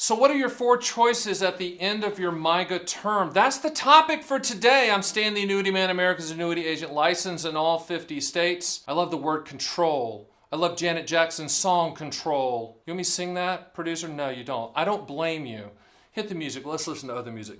So what are your four choices at the end of your MYGA term? That's the topic for today. I'm Stan the Annuity Man, America's Annuity Agent, licensed in all 50 states. I love the word control. I love Janet Jackson's song Control. You want me to sing that, producer? No, you don't. I don't blame you. Hit the music. Let's listen to other music.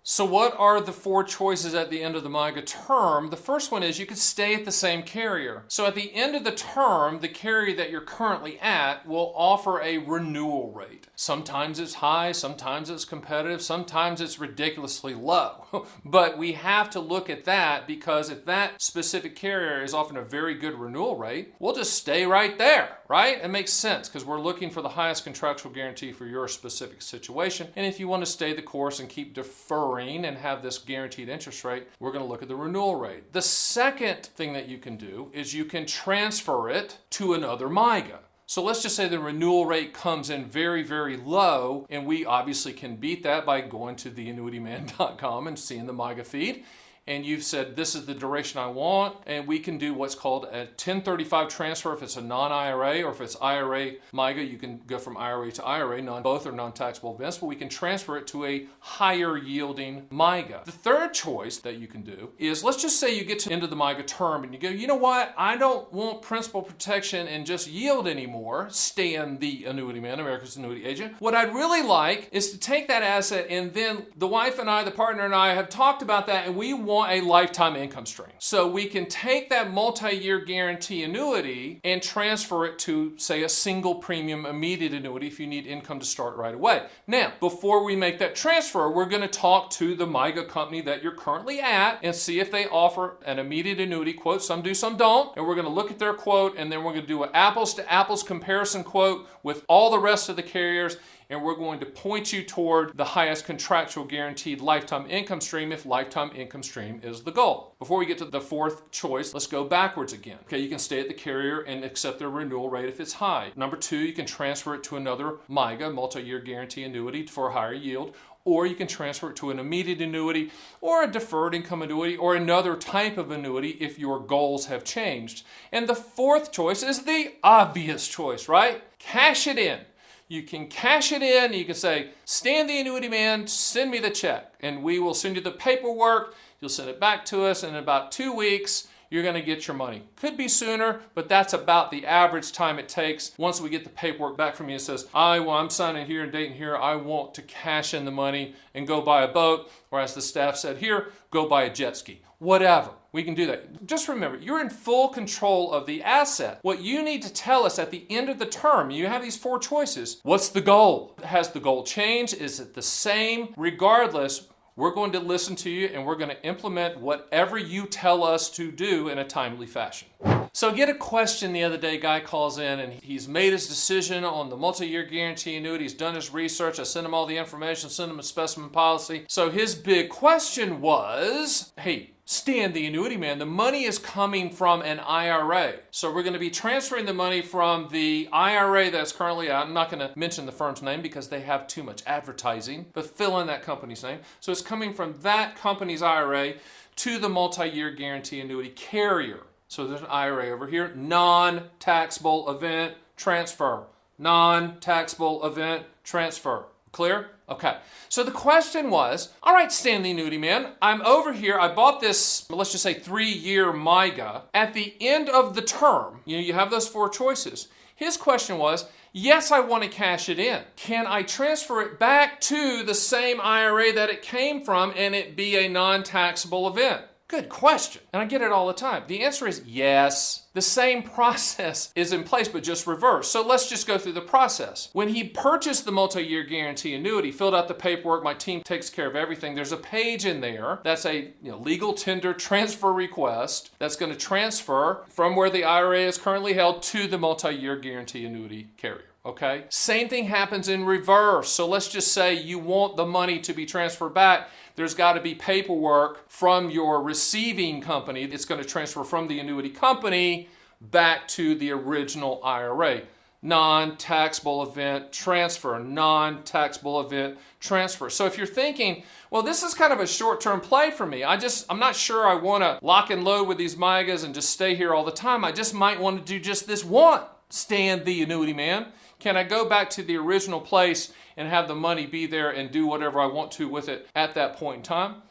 So what are the four choices at the end of the MYGA term? The first one is you could stay at the same carrier. So at the end of the term, the carrier that you're currently at will offer a renewal rate. Sometimes it's high, sometimes it's competitive, sometimes it's ridiculously low. But we have to look at that because if that specific carrier is offering a very good renewal rate, we'll just stay right there, right? It makes sense because we're looking for the highest contractual guarantee for your specific situation. And if you want to stay the course and keep deferring and have this guaranteed interest rate, we're going to look at the renewal rate. The second thing that you can do is you can transfer it to another MYGA. So let's just say the renewal rate comes in very, very low, and we obviously can beat that by going to theannuityman.com and seeing the MYGA feed. And you've said, this is the duration I want, and we can do what's called a 1035 transfer if it's a non-IRA, or if it's IRA MYGA, you can go from IRA to IRA, both are non-taxable events, but we can transfer it to a higher yielding MYGA. The third choice that you can do is, let's just say you get to the end of the MYGA term and you go, you know what, I don't want principal protection and just yield anymore, Stan the Annuity Man, America's Annuity Agent. What I'd really like is to take that asset, and then the wife and I, the partner and I have talked about that, and we want a lifetime income stream. So we can take that multi-year guarantee annuity and transfer it to, say, a single premium immediate annuity if you need income to start right away. Now, before we make that transfer, we're going to talk to the MYGA company that you're currently at and see if they offer an immediate annuity quote. Some do, some don't. And we're going to look at their quote, and then we're going to do an apples to apples comparison quote with all the rest of the carriers, and we're going to point you toward the highest contractual guaranteed lifetime income stream if lifetime income stream is the goal. Before we get to the fourth choice, let's go backwards again. Okay, you can stay at the carrier and accept their renewal rate if it's high. Number two, you can transfer it to another MYGA, multi-year guarantee annuity for a higher yield, or you can transfer it to an immediate annuity or a deferred income annuity or another type of annuity if your goals have changed. And the fourth choice is the obvious choice, right? Cash it in. You can cash it in. You can say, Stan the Annuity Man, send me the check. And we will send you the paperwork. You'll send it back to us. And in about 2 weeks, you're going to get your money. Could be sooner, but that's about the average time it takes. Once we get the paperwork back from you, it says, I'm signing here and dating here. I want to cash in the money and go buy a boat. Or as the staff said here, go buy a jet ski. Whatever. We can do that. Just remember, you're in full control of the asset. What you need to tell us at the end of the term, you have these four choices. What's the goal? Has the goal changed? Is it the same? Regardless, we're going to listen to you and we're going to implement whatever you tell us to do in a timely fashion. So I get a question the other day. Guy calls in and he's made his decision on the multi-year guarantee annuity. He's done his research. I sent him all the information, sent him a specimen policy. So his big question was, hey, Stan the Annuity Man, the money is coming from an IRA. So we're going to be transferring the money from the IRA that's currently out. I'm not going to mention the firm's name because they have too much advertising, but fill in that company's name. So it's coming from that company's IRA to the multi-year guarantee annuity carrier. So there's an IRA over here, non-taxable event transfer. Non-taxable event transfer. Clear? Okay. So the question was, all right, Stan the Annuity Man, I'm over here. I bought this, let's just say 3-year MYGA. At the end of the term, you have those four choices. His question was, yes, I want to cash it in. Can I transfer it back to the same IRA that it came from and it be a non-taxable event? Good question. And I get it all the time. The answer is yes. The same process is in place, but just reversed. So let's just go through the process. When he purchased the multi-year guarantee annuity, filled out the paperwork, my team takes care of everything. There's a page in there that's a legal tender transfer request that's going to transfer from where the IRA is currently held to the multi-year guarantee annuity carrier. Okay? Same thing happens in reverse. So let's just say you want the money to be transferred back. There's got to be paperwork from your receiving company that's going to transfer from the annuity company back to the original IRA. non-taxable event transfer, non-taxable event transfer. So if you're thinking, well, this is kind of a short-term play for me. I'm not sure I want to lock and load with these MYGAs and just stay here all the time. I just might want to do just this one. Stan the annuity man. Can I go back to the original place and have the money be there and do whatever I want to with it at that point in time?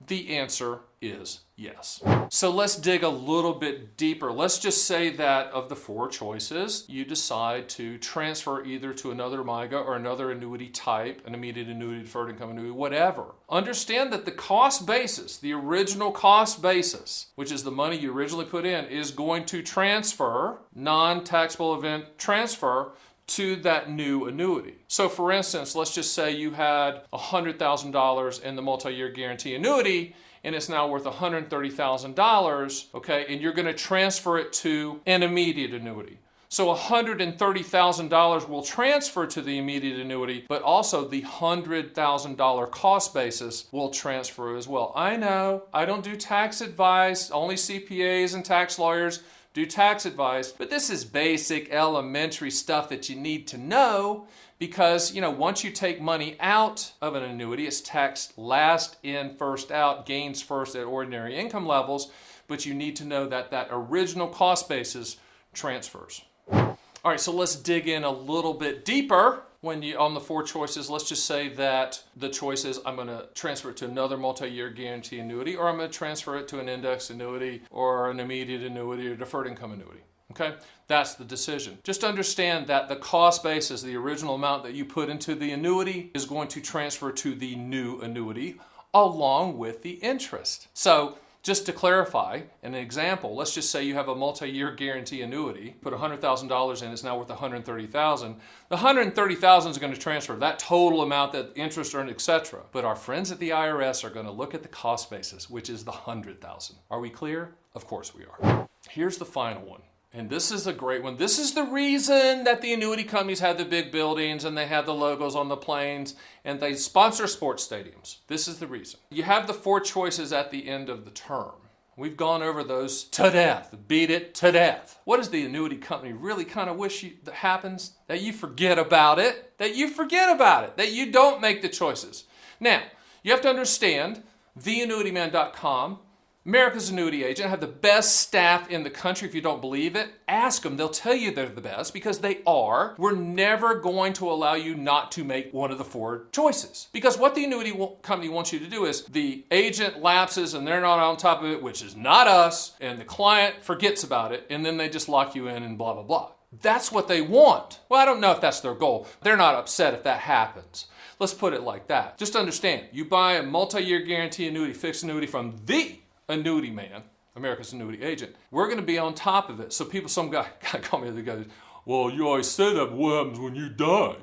The answer is yes. So let's dig a little bit deeper. Let's just say that of the 4 choices, you decide to transfer either to another MYGA or another annuity type, an immediate annuity, deferred income annuity, whatever. Understand that the cost basis, the original cost basis, which is the money you originally put in, is going to transfer, non-taxable event transfer, to that new annuity. So for instance, let's just say you had $100,000 in the multi-year guarantee annuity and it's now worth $130,000, okay, and you're going to transfer it to an immediate annuity. So $130,000 will transfer to the immediate annuity, but also the $100,000 cost basis will transfer as well. I know, I don't do tax advice, only CPAs and tax lawyers do tax advice, but this is basic elementary stuff that you need to know because, once you take money out of an annuity, it's taxed last in, first out, gains first at ordinary income levels, but you need to know that that original cost basis transfers. All right, so let's dig in a little bit deeper. On the 4 choices, let's just say that the choice is I'm going to transfer it to another multi-year guarantee annuity, or I'm going to transfer it to an index annuity or an immediate annuity or deferred income annuity. Okay, that's the decision. Just understand that the cost basis, the original amount that you put into the annuity, is going to transfer to the new annuity along with the interest. So just to clarify, an example, let's just say you have a multi-year guarantee annuity, put $100,000 in, it's now worth $130,000. The $130,000 is going to transfer that total amount, that interest earned, etc. But our friends at the IRS are going to look at the cost basis, which is the $100,000. Are we clear? Of course we are. Here's the final one. And this is a great one. This is the reason that the annuity companies have the big buildings and they have the logos on the planes and they sponsor sports stadiums. This is the reason. You have the 4 choices at the end of the term. We've gone over those to death, beat it to death. What does the annuity company really kind of wish that happens? That you forget about it, that you don't make the choices. Now, you have to understand, theannuityman.com, America's Annuity Agent, have the best staff in the country. If you don't believe it, ask them. They'll tell you they're the best because they are. We're never going to allow you not to make one of the 4 choices. Because what the annuity company wants you to do is the agent lapses and they're not on top of it, which is not us, and the client forgets about it, and then they just lock you in and blah, blah, blah. That's what they want. Well, I don't know if that's their goal. They're not upset if that happens. Let's put it like that. Just understand, you buy a multi-year guarantee annuity, fixed annuity from the Annuity Man, America's Annuity Agent, we're going to be on top of it. So some guy called me the other day, goes, well, you always say that, but what happens when you die?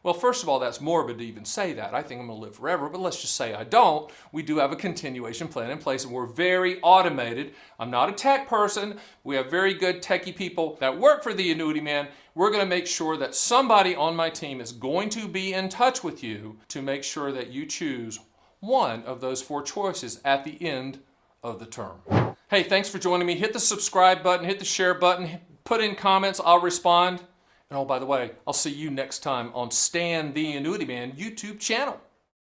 Well, first of all, that's morbid to even say that. I think I'm going to live forever, but let's just say I don't. We do have a continuation plan in place, and we're very automated. I'm not a tech person. We have very good techie people that work for the Annuity Man. We're going to make sure that somebody on my team is going to be in touch with you to make sure that you choose one of those 4 choices at the end of the term. Hey, thanks for joining me. Hit the subscribe button, hit the share button, put in comments, I'll respond. And oh, by the way, I'll see you next time on Stan the Annuity Man YouTube channel.